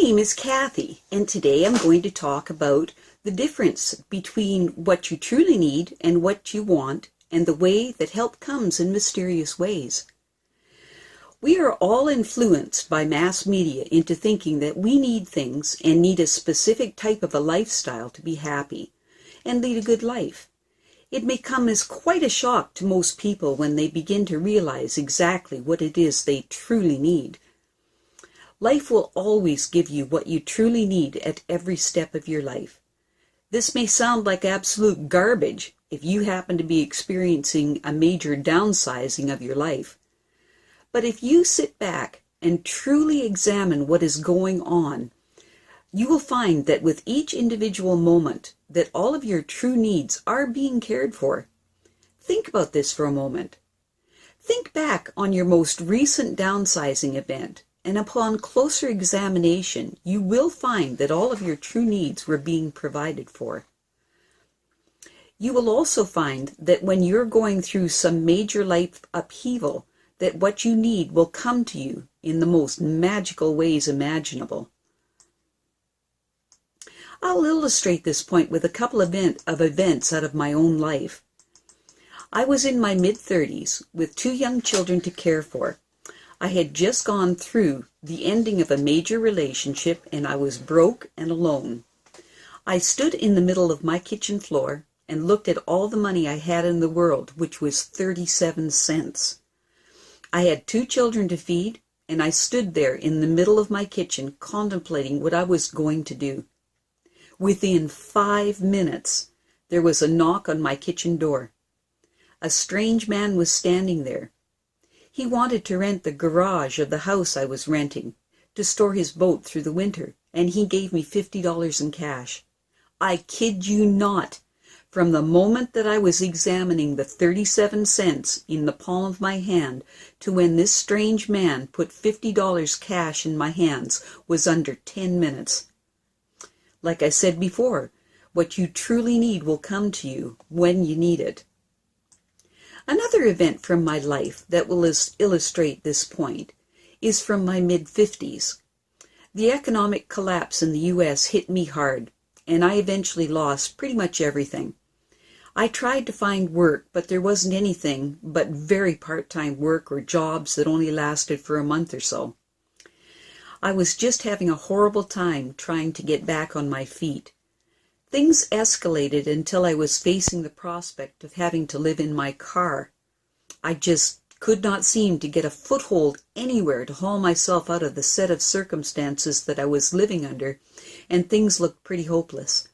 name is Kathy, and today I'm going to talk about the difference between what you truly need and what you want, and the way that help comes in mysterious ways. We are all influenced by mass media into thinking that we need things and need a specific type of a lifestyle to be happy and lead a good life. It may come as quite a shock to most people when they begin to realize exactly what it is they truly need. Life will always give you what you truly need at every step of your life. This may sound like absolute garbage if you happen to be experiencing a major downsizing of your life. But if you sit back and truly examine what is going on, you will find that with each individual moment, that all of your true needs are being cared for. Think about this for a moment. Think back on your most recent downsizing event, and upon closer examination, you will find that all of your true needs were being provided for. You will also find that when you're going through some major life upheaval, that what you need will come to you in the most magical ways imaginable. I'll illustrate this point with a couple of events out of my own life. I was in my mid-30s with 2 young children to care for. I had just gone through the ending of a major relationship, and I was broke and alone. I stood in the middle of my kitchen floor and looked at all the money I had in the world, which was 37 cents. I had 2 children to feed, and I stood there in the middle of my kitchen contemplating what I was going to do. Within 5 minutes, there was a knock on my kitchen door. A strange man was standing there. He wanted to rent the garage of the house I was renting to store his boat through the winter, and he gave me $50 in cash. I kid you not. From the moment that I was examining the 37 cents in the palm of my hand to when this strange man put $50 cash in my hands was under 10 minutes. Like I said before, what you truly need will come to you when you need it. Another event from my life that will illustrate this point is from my mid-50s. The economic collapse in the U.S. hit me hard, and I eventually lost pretty much everything. I tried to find work, but there wasn't anything but very part-time work or jobs that only lasted for a month or so. I was just having a horrible time trying to get back on my feet. Things escalated until I was facing the prospect of having to live in my car. I just could not seem to get a foothold anywhere to haul myself out of the set of circumstances that I was living under, and things looked pretty hopeless.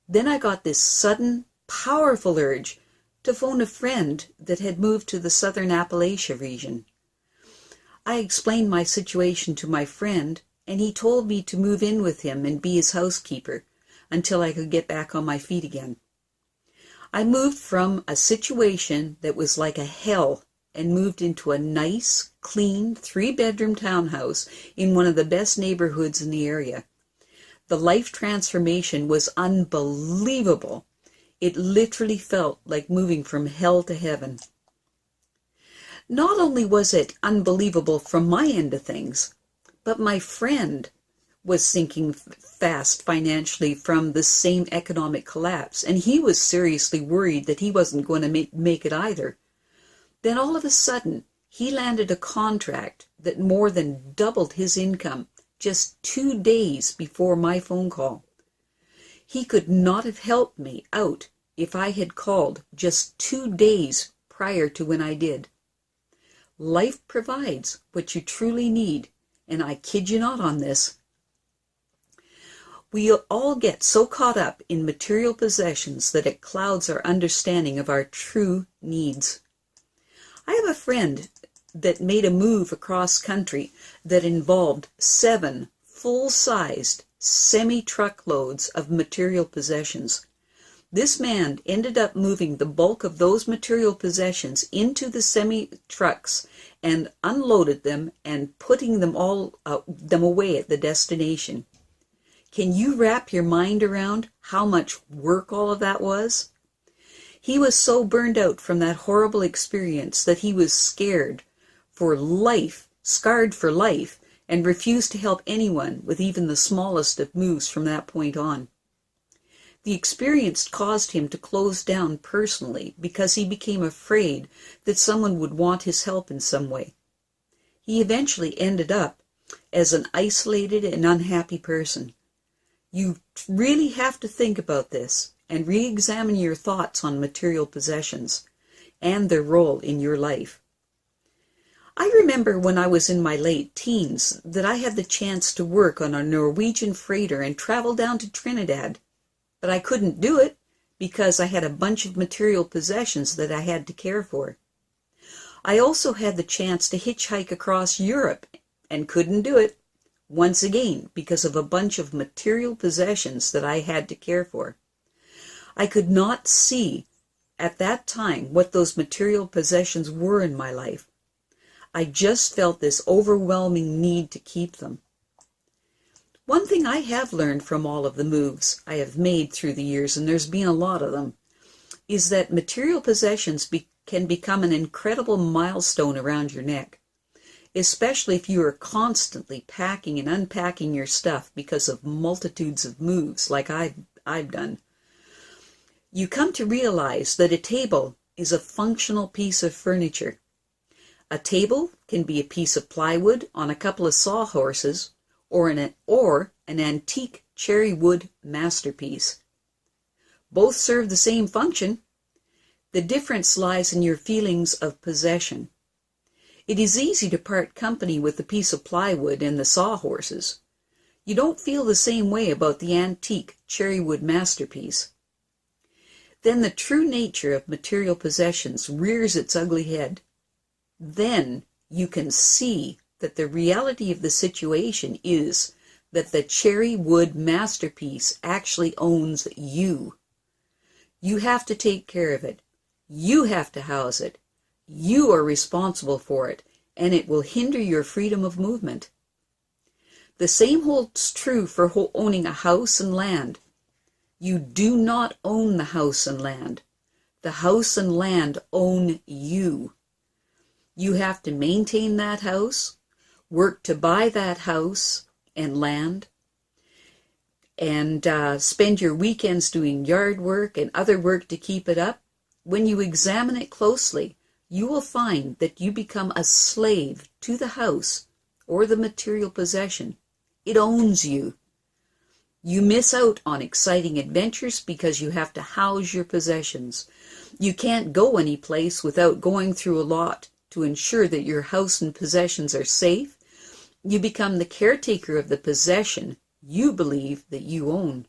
Then I got this sudden, powerful urge to phone a friend that had moved to the southern Appalachia region. I explained my situation to my friend, and he told me to move in with him and be his housekeeper until I could get back on my feet again. I moved from a situation that was like a hell and moved into a nice, clean, 3-bedroom townhouse in one of the best neighborhoods in the area. The life transformation was unbelievable. It literally felt like moving from hell to heaven. Not only was it unbelievable from my end of things, but my friend was sinking fast financially from the same economic collapse, and he was seriously worried that he wasn't going to make it either. Then all of a sudden, he landed a contract that more than doubled his income just 2 days before my phone call. He could not have helped me out if I had called just 2 days prior to when I did. Life provides what you truly need, and I kid you not on this. We all get so caught up in material possessions that it clouds our understanding of our true needs. I have a friend that made a move across country that involved 7 full-sized semi-truckloads of material possessions. This man ended up moving the bulk of those material possessions into the semi-trucks and unloaded them and putting them away at the destination. Can you wrap your mind around how much work all of that was? He was so burned out from that horrible experience that he was scared for life, scarred for life, and refused to help anyone with even the smallest of moves from that point on. The experience caused him to close down personally because he became afraid that someone would want his help in some way. He eventually ended up as an isolated and unhappy person. You really have to think about this and re-examine your thoughts on material possessions and their role in your life. I remember when I was in my late teens that I had the chance to work on a Norwegian freighter and travel down to Trinidad, but I couldn't do it because I had a bunch of material possessions that I had to care for. I also had the chance to hitchhike across Europe and couldn't do it, once again, because of a bunch of material possessions that I had to care for. I could not see at that time what those material possessions were in my life. I just felt this overwhelming need to keep them. One thing I have learned from all of the moves I have made through the years, and there's been a lot of them, is that material possessions can become an incredible milestone around your neck, especially if you are constantly packing and unpacking your stuff because of multitudes of moves like I've done. You come to realize that a table is a functional piece of furniture. A table can be a piece of plywood on a couple of sawhorses or an antique cherry wood masterpiece. Both serve the same function. The difference lies in your feelings of possession. It is easy to part company with the piece of plywood and the sawhorses. You don't feel the same way about the antique cherry wood masterpiece. Then the true nature of material possessions rears its ugly head. Then you can see that the reality of the situation is that the cherry wood masterpiece actually owns you. You have to take care of it. You have to house it. You are responsible for it, and it will hinder your freedom of movement. The same holds true for owning a house and land. You do not own the house and land. The house and land own you. You have to maintain that house, work to buy that house and land, and spend your weekends doing yard work and other work to keep it up. When you examine it closely, you will find that you become a slave to the house or the material possession. It owns you. You miss out on exciting adventures because you have to house your possessions. You can't go any place without going through a lot to ensure that your house and possessions are safe. You become the caretaker of the possession you believe that you own.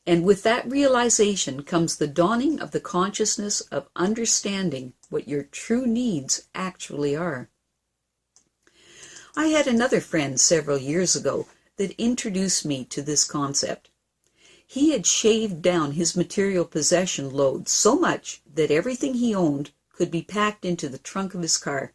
And with that realization comes the dawning of the consciousness of understanding what your true needs actually are. I had another friend several years ago that introduced me to this concept. He had shaved down his material possession load so much that everything he owned could be packed into the trunk of his car.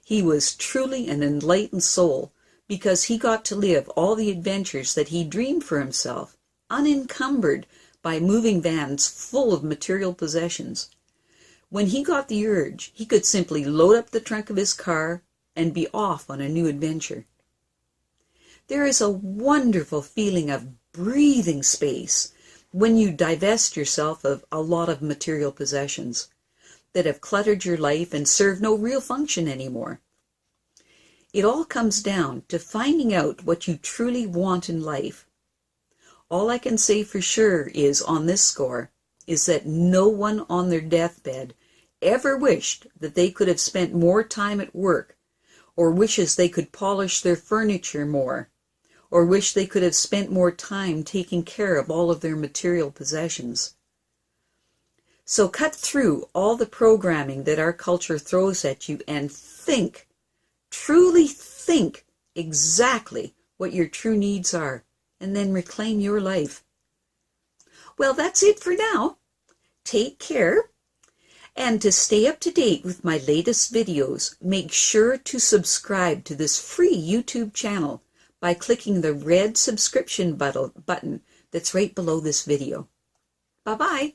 He was truly an enlightened soul because he got to live all the adventures that he dreamed for himself, unencumbered by moving vans full of material possessions. When he got the urge, he could simply load up the trunk of his car and be off on a new adventure. There is a wonderful feeling of breathing space when you divest yourself of a lot of material possessions that have cluttered your life and serve no real function anymore. It all comes down to finding out what you truly want in life. All I can say for sure is, on this score, is that no one on their deathbed ever wished that they could have spent more time at work, or wishes they could polish their furniture more, or wish they could have spent more time taking care of all of their material possessions. So cut through all the programming that our culture throws at you and think, truly think exactly what your true needs are, and then reclaim your life. Well, that's it for now. Take care. And to stay up to date with my latest videos, make sure to subscribe to this free YouTube channel by clicking the red subscription button that's right below this video. Bye-bye.